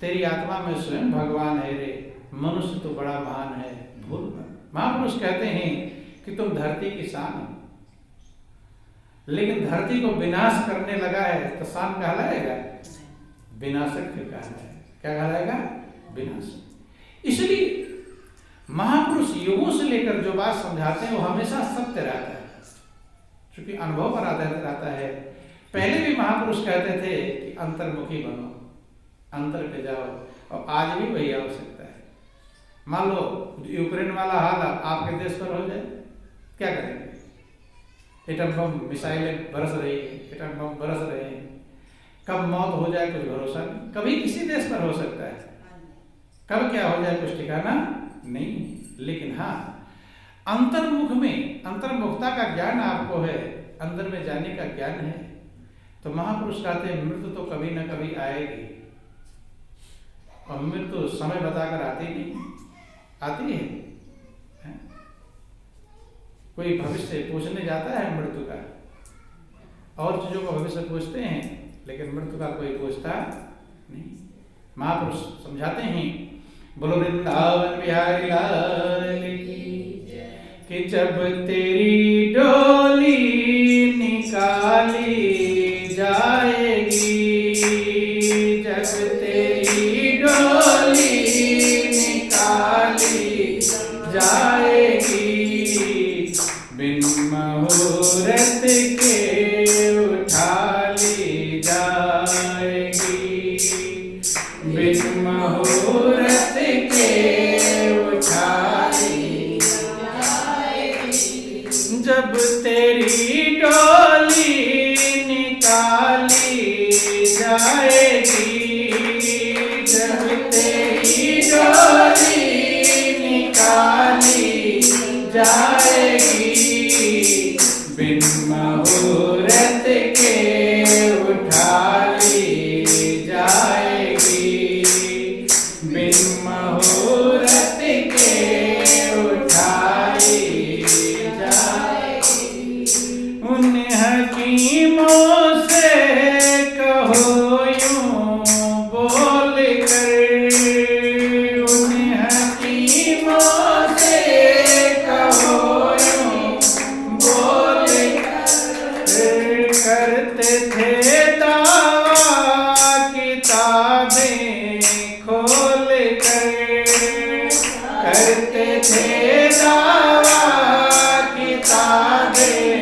तेरी आत्मा में स्वयं भगवान है रे, मनुष्य तो बड़ा महान है, भूल मत। महापुरुष कहते हैं कि तुम धरती की शान हो, लेकिन धरती को विनाश करने लगा है तो शान कहलाएगा? विनाशक फिर कहलाएगा। क्या कहलाएगा? विनाशक। इसलिए महापुरुष युगों से लेकर जो बात समझाते हैं वो हमेशा सत्य रहता है, क्योंकि अनुभव पर आधारित रहता है। पहले भी महापुरुष कहते थे कि अंतर्मुखी बनो, अंतर पे जाओ, और आज भी वही आवश्यकता है। मान लो यूक्रेन वाला हाल आपके देश पर हो जाए, क्या करेंगे? एटम बम मिसाइलें बरस रही है, एटम बम बरस रहे हैं, कब मौत हो जाए कुछ भरोसा नहीं। कभी किसी देश पर हो सकता है, कब क्या हो जाए कुछ ठिकाना नहीं। लेकिन हाँ, अंतर्मुख में अंतर्मुखता का ज्ञान आपको है, अंदर में जाने का ज्ञान है, तो महापुरुष कहते हैं मृत्यु तो कभी ना कभी आएगी, और मृत्यु समय बताकर आती नहीं, आती है? कोई भविष्य पूछने जाता है मृत्यु का, और चीजों का भविष्य पूछते हैं, लेकिन मृत्यु का कोई पूछता नहीं। महापुरुष समझाते हैं, बोलो वृंदावन बिहारी लाल की, कि जब तेरी डोली निकाली जाएगी, जब तेरी डोली निकाली जाएगी, बिन मुहूर्त के उठा ली जाएगी, बिन मुहूर्त के उठा ली जाएगी, जब तेरी डोली निकाली जाएगी, जब तेरी डोली निकाली जाएगी, बिन मुहूर्त के उठा ली जाएगी, बिन मुहूर्त के उठा ली जाएगी। उन हकीमों से कहो यूं बोल कर, उन हकीमों से कहो यूं बोल कर, करते थे दावा किताबें खोल कर, करते थे दावा किताबें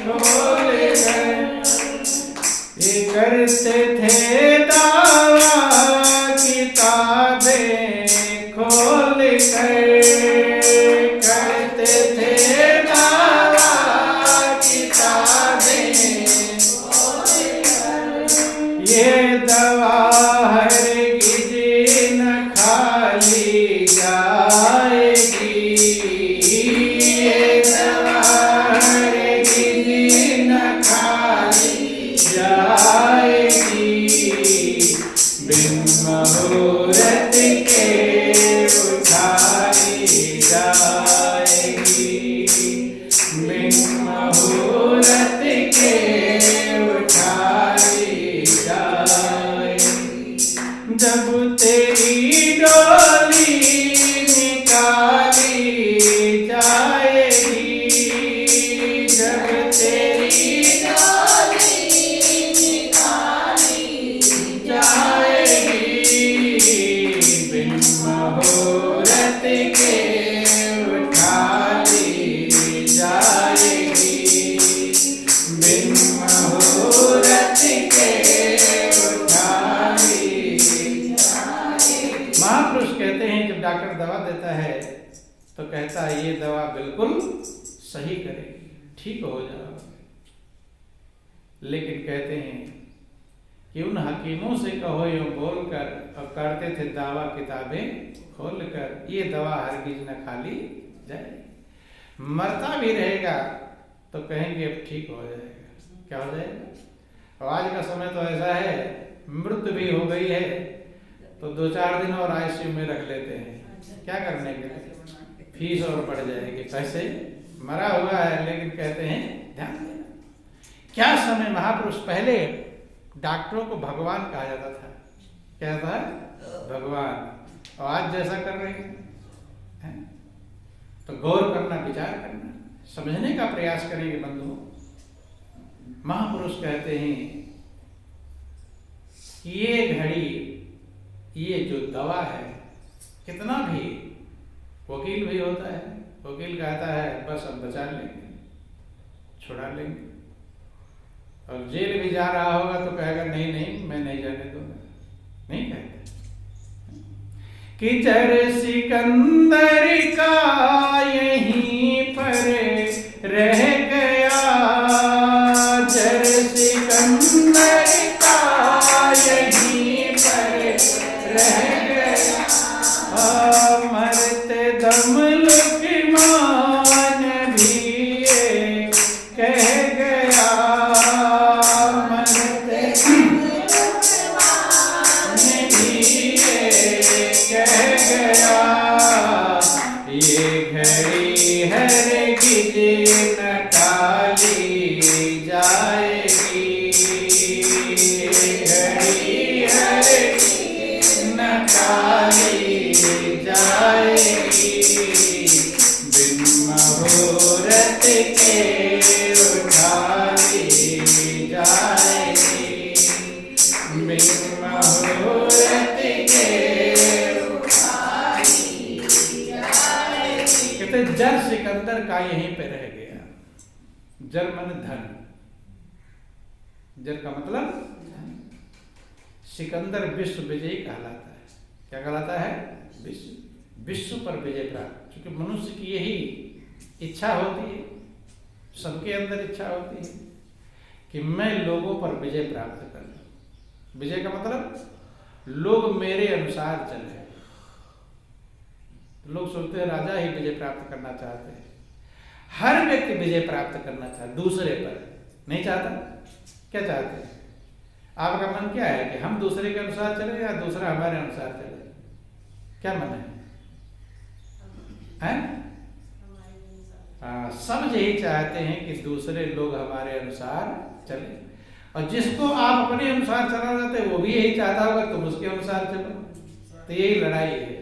खोल कर, ये करते थे दावा किताबें खोल कर, करते थे दावा किताबें खोल कर, ये दवा हरगिज न खाली जाएगी, ये दवा हरगिज न खाली जाएगी, बिन मुहूर्त के उठाई जाएगी, बिन मुहूर्त के उठाई जाएगी, जब तेरी डोली निकाली जाएगी, जब तेरी डोली निकाली जाएगी, बिन मुहूर्त के उठा ली जाएगी, बिन मुहूर्त के उठा ली जाएगी। महापुरुष कहते हैं जब डॉक्टर दवा देता है तो कहता है ये दवा बिल्कुल सही करेगी, ठीक हो जाओ, लेकिन कहते हैं कि उन हकीमों से कहो यूं बोल कर, और करते थे दावा किताबें खोल कर, ये दवा हरगिज न खाली जाए। मरता भी रहेगा तो कहेंगे अब ठीक हो जाएगा। क्या हो जाएगा? और आज का समय तो ऐसा है, मृत्यु भी हो गई है तो 2-4 दिन और आईसीयू में रख लेते हैं। क्या करने के लिए? फीस और बढ़ जाएगी, पैसे मरा हुआ है, लेकिन कहते हैं ध्यान देना। क्या समय महापुरुष पहले डॉक्टरों को भगवान कहा जाता था, क्या था? भगवान, और आज जैसा कर रहे हैं। तो गौर करना, विचार करना, समझने का प्रयास करेंगे बंधुओं। महापुरुष कहते हैं कि ये घड़ी, ये जो दवा है, कितना भी वकील भी होता है, वकील कहता है बस हम बचा लेंगे, छुड़ा लेंगे, और जेल भी जा रहा होगा तो कहेगा नहीं नहीं मैं नहीं जाने दूंगा, नहीं कहते कि जर सिकंदर का यहीं पर रह गया, जर सिकंदर का यहीं पर रह गया, मरते दम लुकमान भी ये कह गया, मरते भी ये कह गया, ये घड़ी हरगिज़ न टाली जाएगी, घड़ी हरगिज़ न टाली जाएगी, बिन मुहूर्त के उठा ली जाएगी, बिन मुहूर्त के उठा ली जाएगी। कहते जर सिकंदर का यहीं पे रह गया। जर मन धन, जर का मतलब धन। सिकंदर विश्व विजयी कहलाता है। क्या कहलाता है? विश्व, विश्व पर विजय प्राप्त। क्योंकि मनुष्य की यही इच्छा होती है, सबके अंदर इच्छा होती है कि मैं लोगों पर विजय प्राप्त कर लूं। विजय का मतलब लोग मेरे अनुसार चले। लोग सोचते हैं राजा ही विजय प्राप्त करना चाहते हैं। हर व्यक्ति विजय प्राप्त करना चाहता, दूसरे पर नहीं चाहता। क्या चाहते हैं? आपका मन क्या है कि हम दूसरे के अनुसार चले या दूसरा हमारे अनुसार चले? क्या मन है? सब यही चाहते हैं कि दूसरे लोग हमारे अनुसार चले, और जिसको आप अपने अनुसार चला जाते वो भी यही चाहता होगा तुम उसके अनुसार चलो। तो यही लड़ाई है।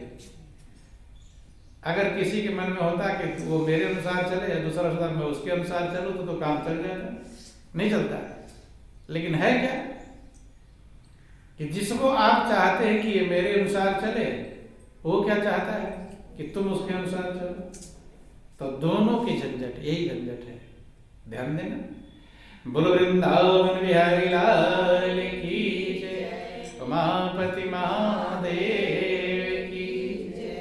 अगर किसी के मन में होता कि वो मेरे अनुसार चले या दूसरा अनुसार मैं उसके अनुसार चलूं तो काम चल जाता, नहीं चलता। लेकिन है क्या कि जिसको आप चाहते हैं कि ये मेरे अनुसार चले, वो क्या चाहता है कि तुम उसके अनुसार चलो। तो दोनों की झंझट, यही झंझट है। ध्यान देना। बोलो वृंदावन बिहारी लाल की जय, उमापति महादेव की जय।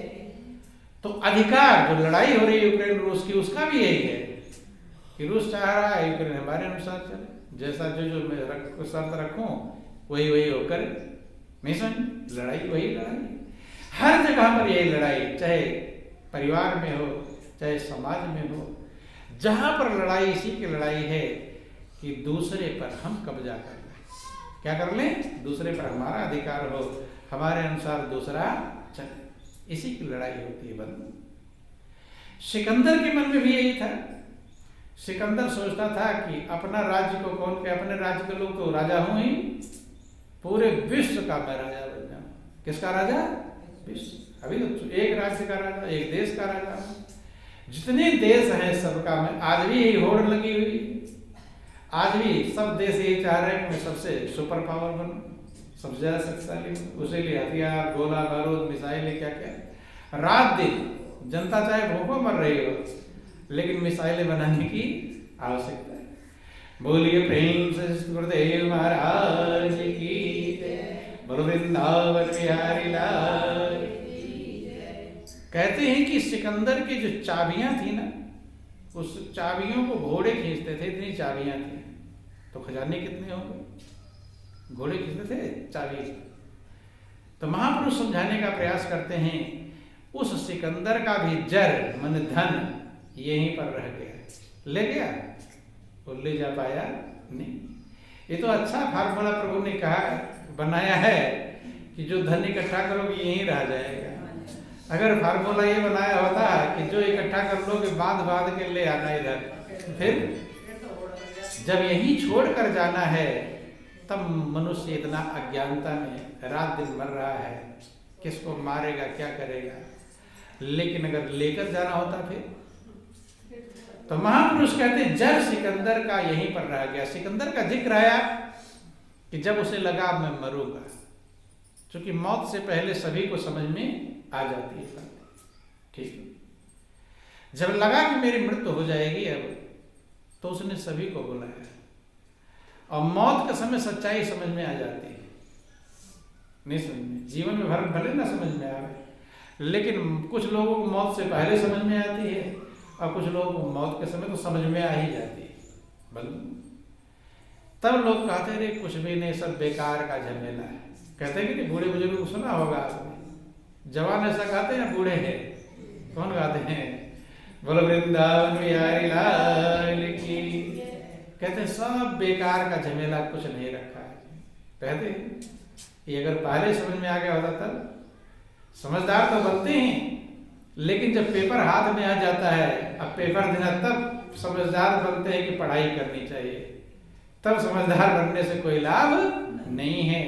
तो अधिकार, जो लड़ाई हो रही है यूक्रेन रूस की, उसका भी यही है कि रूस चाह रहा है यूक्रेन हमारे अनुसार चले, जैसा जो मैं शर्त रखूं वही वही होकर। नहीं समझ? लड़ाई वही लड़ाई, हर जगह पर यही लड़ाई, चाहे परिवार में हो चाहे समाज में हो, जहां पर लड़ाई इसी की लड़ाई है कि दूसरे पर हम कब्जा कर लें। क्या कर लें? दूसरे पर हमारा अधिकार हो, हमारे अनुसार दूसरा चले। इसी की लड़ाई होती है बंधु। सिकंदर के मन में भी यही था। सिकंदर सोचता था कि अपना राज्य को कौन के, अपने राज्य के लोग तो राजा हूं ही, पूरे विश्व का मैं राजा बन जाऊं। किसका राजा? विश्व। अभी तो एक राज्य का राजा, एक देश का राजा। जितने देश हैं सबका मैं, आज भी यही होड़ लगी हुई। आज भी सब देश यही चाह रहे हैं कि मैं सबसे सुपर पावर बनूं, सबसे ज्यादा शक्तिशाली हूं। उसी लिए हथियार, गोला बारूद, मिसाइलें, क्या क्या, रात दिन जनता चाहे भूखों मर रही हो, लेकिन मिसाइलें बनाने की आवश्यकता है। बोलिए प्रेम से गुरुदेव महाराज की जय, बोलो वृंदावन बिहारी लाल। कहते हैं कि सिकंदर की जो चाबियां थी ना, उस चाबियों को घोड़े खींचते थे, इतनी चाबियां थी। तो खजाने कितने होंगे? घोड़े खींचते थे चाबी। तो महापुरुष समझाने का प्रयास करते हैं, उस सिकंदर का भी जर मन धन यहीं पर रह गया। ले गया? वो ले जा पाया नहीं। ये तो अच्छा फार्मूला प्रभु ने कहा, बनाया है कि जो धन इकट्ठा करोगे यहीं रह जाएगा। अगर फार्मूला ये बनाया होता कि जो इकट्ठा कर लोगे बांध बांध के ले आना इधर, फिर जब यही छोड़ कर जाना है तब मनुष्य इतना अज्ञानता में रात दिन मर रहा है, किसको मारेगा, क्या करेगा। लेकिन अगर लेकर जाना होता फिर तो महापुरुष कहते जर सिकंदर का यहीं पर रह गया। सिकंदर का जिक्र आया कि जब उसे लगा मैं मरूंगा, क्योंकि मौत से पहले सभी को समझ में आ जाती है बात, ठीक। जब लगा कि मेरी मृत्यु हो जाएगी अब, तो उसने सभी को बुलाया, और मौत के समय सच्चाई समझ में आ जाती है। नहीं समझ में, जीवन में भले ना समझ में आवे, लेकिन कुछ लोगों को मौत से पहले समझ में आती है, और कुछ लोगों को मौत के समय तो समझ में आ ही जाती है। तब लोग कहते रहे कुछ भी नहीं, सब बेकार का झमेला है। कहते हैं कि नहीं, बूढ़े बुजुर्ग को सुना होगा आपने, जवान ऐसा कहते हैं, बूढ़े हैं कौन गाते हैं, बोलो वृंदावन बिहारी लाल की। कहते हैं सब बेकार का झमेला, कुछ नहीं रखा है। कहते हैं ये अगर पहले समझ में आ गया होता तब समझदार तो बनते हैं, लेकिन जब पेपर हाथ में आ जाता है, अब पेपर देना, तब समझदार बनते हैं कि पढ़ाई करनी चाहिए, तब समझदार बनने से कोई लाभ नहीं है।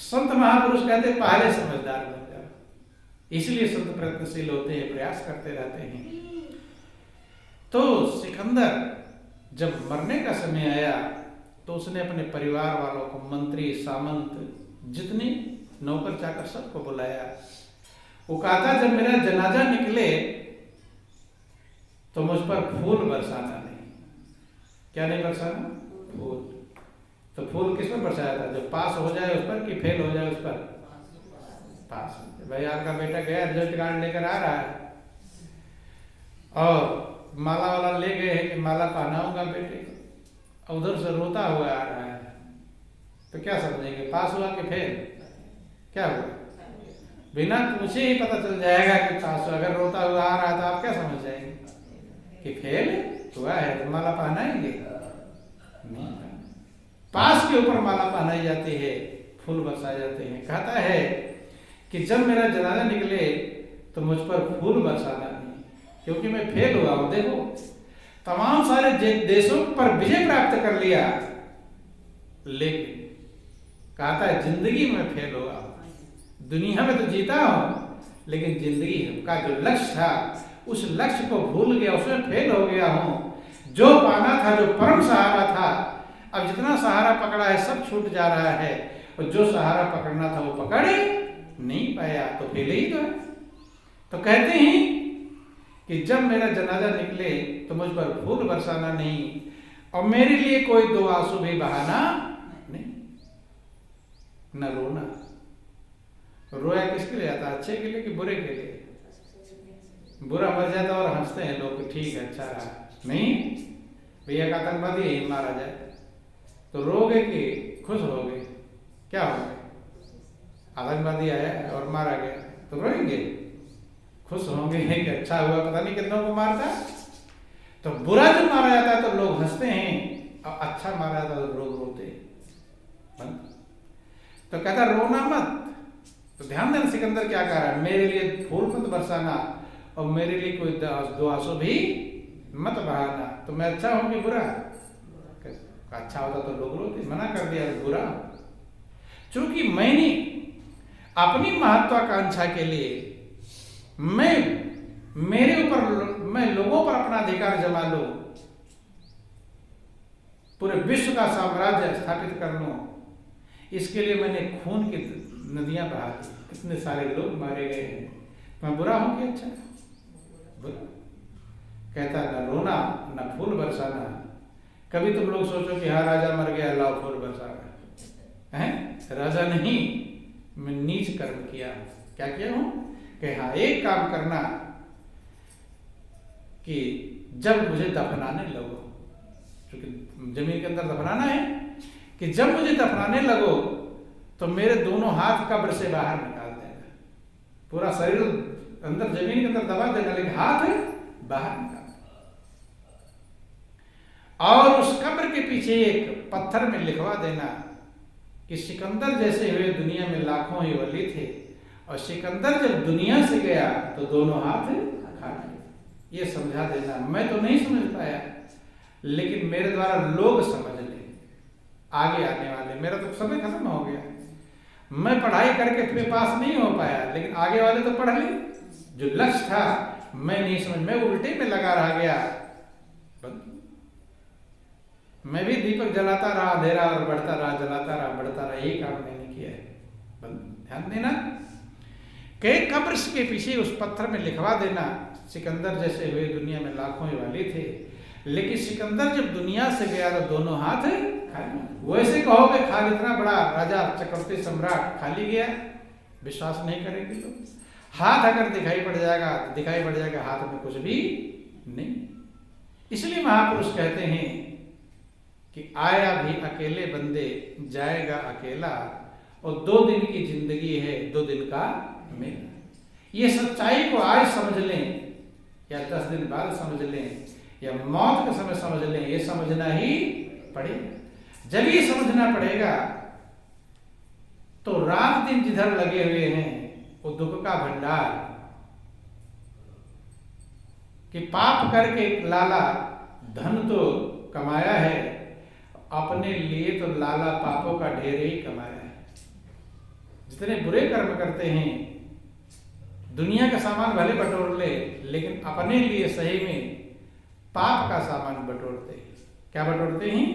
संत महापुरुष कहते पहले समझदार बन जाओ, इसलिए संत प्रयत्नशील होते हैं, प्रयास करते रहते हैं। तो सिकंदर जब मरने का समय आया तो उसने अपने परिवार वालों को, मंत्री सामंत जितने नौकर चाकर सबको बुलाया। वो कहता जब मेरा जनाजा निकले तो मुझ पर फूल बरसाना नहीं। क्या नहीं बरसाना? फूल। तो फूल किस पर बरसाया था? जो पास हो जाए उस पर, कि फेल हो जाए उस पर? पास। भाई आपका बेटा गया, रिजल्ट कार्ड लेकर आ रहा है और माला वाला ले गए हैं कि माला पहनाऊंगा बेटे को, उधर से रोता हुआ आ रहा है, तो क्या समझेंगे, पास हुआ कि फेल? क्या हुआ? बिना पूछे ही पता चल जाएगा कि पास हुआ। अगर रोता हुआ आ रहा है तो आप क्या समझ जाएंगे कि फेल हुआ है, तो माला पहनाएंगे नहीं। पास के ऊपर माला पहनाई जाती है, फूल बरसाए जाते हैं। कहता है कि जब मेरा जनाजा निकले तो मुझ पर फूल बरसाना नहीं, क्योंकि मैं फेल हुआ हूं। देखो तमाम सारे देशों पर विजय प्राप्त कर लिया, लेकिन कहता है जिंदगी में फेल हुआ। दुनिया में तो जीता हूं, लेकिन जिंदगी का जो लक्ष्य था उस लक्ष्य को भूल गया, उसमें फेल हो गया हूं। जो पाना था, जो परम सहारा था, अब जितना सहारा पकड़ा है सब छूट जा रहा है, और जो सहारा पकड़ना था वो पकड़ नहीं पाया, तो फेल ही तो है। तो कहते हैं कि जब मेरा जनाजा निकले तो मुझ पर फूल बरसाना नहीं, और मेरे लिए कोई दो आंसू भी बहाना नहीं। न रोना। रोया किसके लिए जाता? अच्छे के लिए कि बुरे के लिए? बुरा मर जाता और हंसते हैं लोग, ठीक है अच्छा रहा। नहीं भैया का आतंकवादी यही मारा जाए, तो रोगे कि खुश होगे? क्या होगे? आतंकवादी आया और मारा गया तो रोएंगे, खुश होंगे कि अच्छा हुआ, पता नहीं कितनों को मारता। तो बुरा जब मारा जाता है तो लोग हंसते हैं, और अच्छा मारा जाता है तो लोग रोते हैं। तो कहता रोना मत। तो ध्यान देना सिकंदर क्या कह रहा है, मेरे लिए फूल मत बरसाना, और मेरे लिए कोई दो आंसू भी मत बहाना। तो मैं अच्छा हूं कि बुरा? अच्छा होता तो लोग रोते, मना कर दिया बुरा। चूंकि मैंने अपनी महत्वाकांक्षा के लिए मैं लोगों पर अपना अधिकार जमा लूं, पूरे विश्व का साम्राज्य स्थापित कर लूं, इसके लिए मैंने खून की नदियां बहा दी, इतने सारे लोग मारे गए हैं। मैं बुरा हूं कि अच्छा? बुरा। कहता न रोना न फूल बरसाना। कभी तुम लोग सोचो कि हाँ राजा मर गया, लाओ फूल बरसा है? राजा नहीं, मैं नीच कर्म किया। क्या किया हूं कि हाँ एक काम करना कि जब मुझे दफनाने लगो, क्योंकि जमीन के अंदर दफनाना है, कि जब मुझे दफनाने लगो तो मेरे दोनों हाथ कब्र से बाहर निकाल देना, पूरा शरीर अंदर जमीन के अंदर दबा देना, लेकिन हाथ बाहर निकाल, और उस कब्र के पीछे एक पत्थर में लिखवा देना कि सिकंदर जैसे हुए दुनिया में लाखों ही वली थे, और सिकंदर जब दुनिया से गया तो दोनों हाथ खाली। ये समझा देना। मैं तो नहीं समझ पाया, लेकिन मेरे द्वारा लोग समझ लें। आगे आने वाले, मेरा तो समय खत्म हो गया, मैं पढ़ाई करके अपने पास नहीं हो पाया, लेकिन आगे वाले तो पढ़ लिए, जो लक्ष्य था मैं नहीं समझ, मैं उल्टे में लगा रह गया, मैं भी दीपक जलाता रहा, अंधेरा और बढ़ता रहा, जलाता रहा, बढ़ता रहा, यही काम मैंने किया है। ध्यान देना कि कब्र के पीछे उस पत्थर में लिखवा देना, सिकंदर जैसे हुए दुनिया में लाखों ही वाले थे, लेकिन सिकंदर जब दुनिया से गया तो दोनों हाथ खाली। वैसे कहोगे खाली, इतना बड़ा राजा चक्रवर्ती सम्राट खाली गया, विश्वास नहीं करेंगे लोग। हाथ अगर दिखाई पड़ जाएगा तो दिखाई पड़ जाएगा हाथ में कुछ भी नहीं। इसलिए महापुरुष कहते हैं कि आया भी अकेले बंदे जाएगा अकेला, और 2 दिन की जिंदगी है 2 दिन का मेला। ये सच्चाई को आज समझ लें या 10 दिन बाद समझ लें या मौत के समय समझ लें, ये समझना ही पड़ेगा। जब ये समझना पड़ेगा तो रात दिन जिधर लगे हुए हैं वो दुख का भंडार, कि पाप करके लाला धन तो कमाया है, अपने लिए तो लाला पापों का ढेर ही कमाया है। जितने बुरे कर्म करते हैं, दुनिया का सामान भले बटोर ले, लेकिन अपने लिए सही में पाप का सामान बटोरते हैं। क्या बटोरते हैं?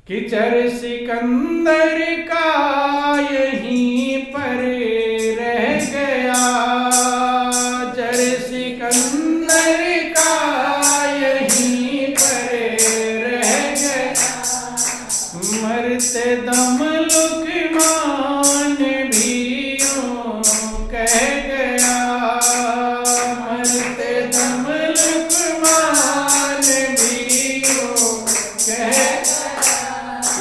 कि चर सिकंदर का यहीं पर रह गया, चर सिकंदर का यहीं पर रह गया, मरते दम लुकमान भी यूं कह गया, मरते दम लुकमान भी यूं कह,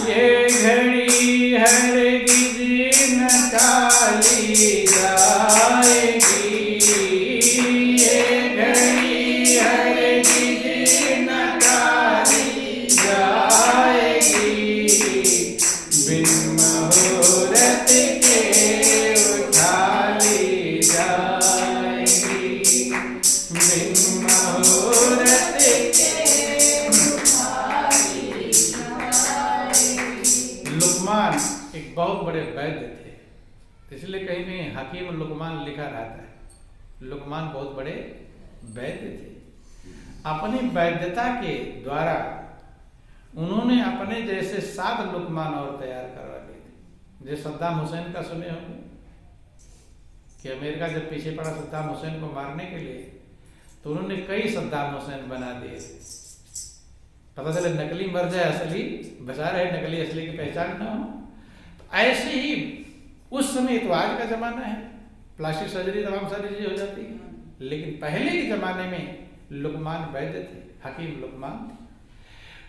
ये घड़ी हरगिज़ न टाली जाएगी, ये घड़ी हरगिज़ न टाली जाएगी, बिन मुहूर्त के उठा ली जाएगी, बिन मुहूर्त के उठा ली जाएगी। लुकमान एक बहुत बड़े वैद्य थे, इसलिए कहीं में हकीम लुकमान लिखा रहता है। लुकमान बहुत बड़े वैद्य थे। अपनी वैद्यता के द्वारा उन्होंने अपने जैसे 7 लुकमान और तैयार करवा लिए थे। जैसे सद्दाम हुसैन का सुने होंगे कि अमेरिका जब पीछे पड़ा सद्दाम हुसैन को मारने के लिए, तो उन्होंने कई सद्दाम हुसैन बना दिए। पता चले नकली मर जाए, असली बचा रहे, नकली असली की पहचान ना हो। तो ऐसे ही उस समय, तो आज का जमाना है, प्लास्टिक सर्जरी तमाम सारी चीजें हो जाती है, लेकिन पहले के जमाने में लुकमान वैद्य थे, हकीम लुकमान थे।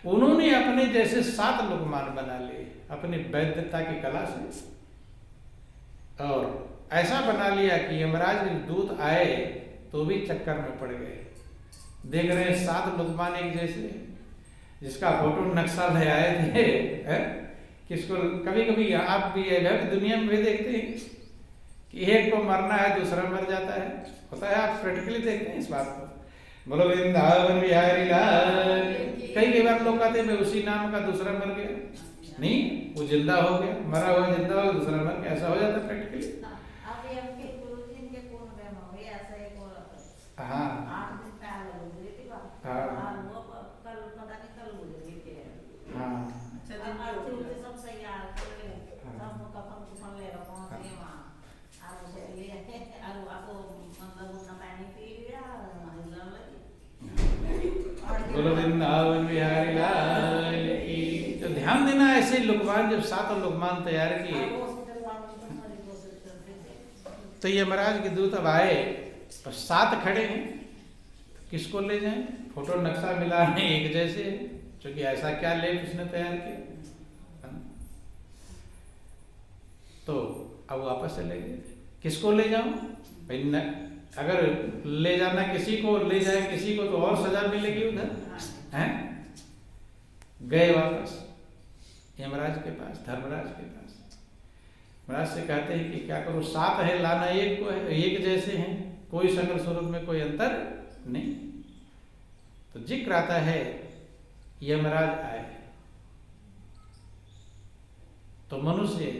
उन्होंने अपने जैसे 7 लुकमान बना लिए अपनी वैद्यता की कला से, और ऐसा बना लिया कि यमराज के दूत आए तो भी चक्कर में पड़ गए। देख रहे हैं 7 लुकमान एक जैसे, जिसका फोटो नक्शा ले आए थे। किसको कभी कभी आप भी दुनिया में भी देखते हैं कि एक को मरना है दूसरा मर जाता है, होता है, आप प्रैक्टिकली देखते हैं इस बात को। बोलो वृंदावन बिहारी लाल। कई बार लोग कहते हैं मैं उसी नाम का दूसरा मर गया, नहीं, वो जिंदा हो गया, मरा हुआ जिंदा हो, दूसरा मर गया, ऐसा हो जाता है प्रैक्टिकली। हाँ बोलो वृंदावन बिहारी लाल की। तो ध्यान देना, ऐसे लुकमान जब 7 लुकमान तैयार किए तो यमराज के दूत अब आए और 7 खड़े हैं, किसको ले जाएं? फोटो नक्शा मिला है एक जैसे, क्योंकि ऐसा क्या लेप उसने तैयार किया। तो अब वापस चले गए, किसको ले जाऊं भाई? अगर ले जाना किसी को, ले जाए किसी को तो और सजा मिलेगी उधर, हैं? गए वापस यमराज के पास, धर्मराज के पास। महाराज से कहते हैं कि क्या करो, 7 है, लाना एक को है, एक जैसे हैं, कोई शकल स्वरूप में कोई अंतर नहीं। तो जिक्र आता है यमराज आए, तो मनुष्य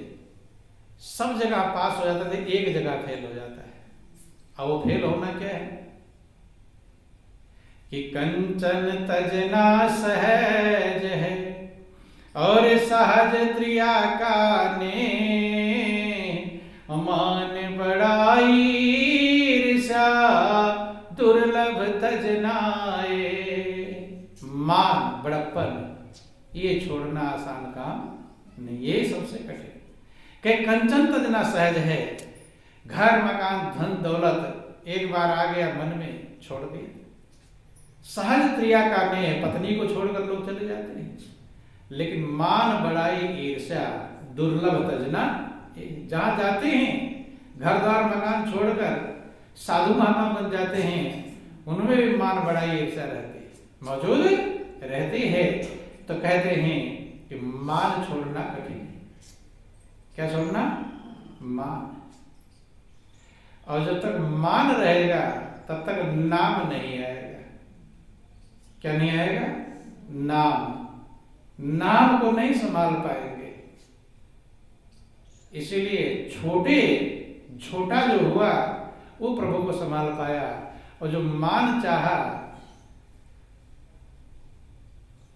सब जगह पास हो जाता था, एक जगह फेल हो जाता है। अब वो फेल होना क्या है कि कंचन तजना सहज है और सहज त्रिया का ने, मान बड़ाई ईर्षा दुर्लभ तजनाए। मान बड़प्पन ये छोड़ना आसान काम नहीं, ये सबसे कठिन। कि कंचन तजना सहज है, घर मकान धन दौलत एक बार आ गया मन में छोड़ दिया। सहज त्रिया का ने, पत्नी को छोड़कर लोग चले जाते हैं। लेकिन मान बड़ाई ईर्ष्या दुर्लभ तजना, जहां जाते हैं घर द्वार मकान छोड़कर साधु महात्मा बन जाते हैं, उनमें भी मान बड़ाई ईर्ष्या रहती है, मौजूद रहती है। तो कहते हैं कि मान छोड़ना कठिन है। क्या छोड़ना? मान। और जब तक मान रहेगा तब तक नाम नहीं आएगा। क्या नहीं आएगा? नाम। नाम को नहीं संभाल पाएंगे। इसीलिए छोटा जो हुआ वो प्रभु को संभाल पाया, और जो मान चाहा,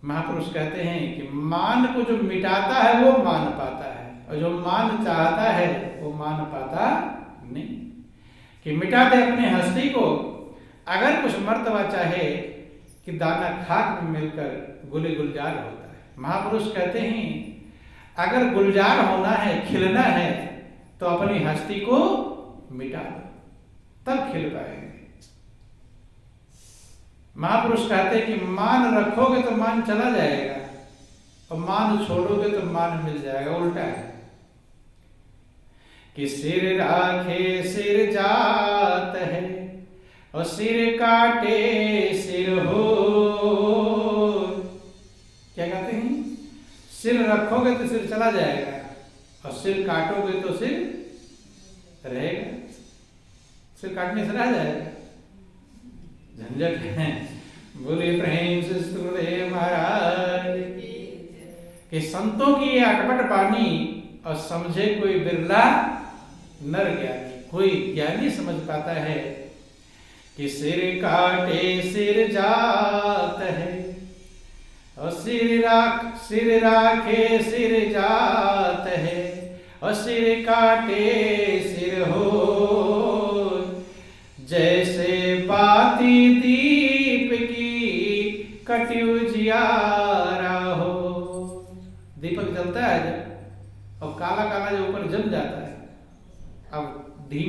महापुरुष कहते हैं कि मान को जो मिटाता है वो मान पाता है, और जो मान चाहता है वो मान पाता नहीं। कि मिटा दे अपने हस्ती को, अगर कुछ मर्तबा चाहे कि दाना खाक में मिलकर गुले गुलजार होता है। महापुरुष कहते हैं अगर गुलजार होना है, खिलना है, तो अपनी हस्ती को मिटा दो, तब खिल पाएंगे। महापुरुष कहते हैं कि मान रखोगे तो मान चला जाएगा, और मान छोड़ोगे तो मान मिल जाएगा। उल्टा है कि सिर राखे सिर जात है, और सिर काटे सिर हो। क्या कहते हैं? सिर रखोगे तो सिर चला जाएगा, और सिर काटोगे तो सिर रहेगा। सिर काटने से रह जाएगा, झंझट है। बोले प्रेम से सुखदेव महाराज कि संतों की ये अटपट बानी और समझे कोई बिरला नर ज्ञानी। कोई ज्ञानी समझ पाता है कि सिर काटे सिर जात है, और सिर राखे सिर जात है, और सिर काटे सिर हो। जैसे बाती दीप की कटी उजियारा हो। दीपक जलता है जब, और काला काला जो ऊपर जम जाता है, अब